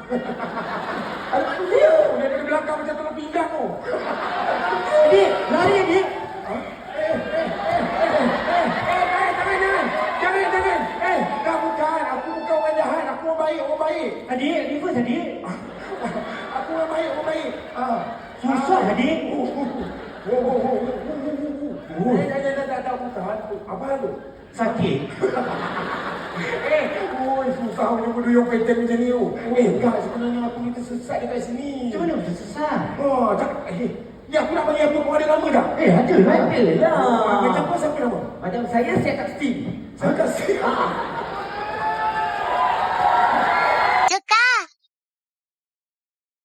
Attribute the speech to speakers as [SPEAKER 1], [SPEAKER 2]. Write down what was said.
[SPEAKER 1] Ada manusia.
[SPEAKER 2] Dari belakang macam tulang pinggang tu.
[SPEAKER 1] Adik, lari adik.
[SPEAKER 2] Jangan. Dah bukan. Aku bukan orang jahat. Aku orang baik.
[SPEAKER 1] Adik first adik.
[SPEAKER 2] Aku orang baik.
[SPEAKER 1] Susah adik.
[SPEAKER 2] Dah bukan. Apa tu?
[SPEAKER 1] Sakit.
[SPEAKER 2] Susah punya benda yang pencet macam ni tu. Guys, sebenarnya aku ni tersesat dekat sini.
[SPEAKER 1] Macam mana boleh sesat?
[SPEAKER 2] Ya, aku nak bagi apa kau ada nama dah?
[SPEAKER 1] Ada lah.
[SPEAKER 2] Macam kau siapa nama?
[SPEAKER 1] Macam saya Kat Steve.
[SPEAKER 2] Saya kasih.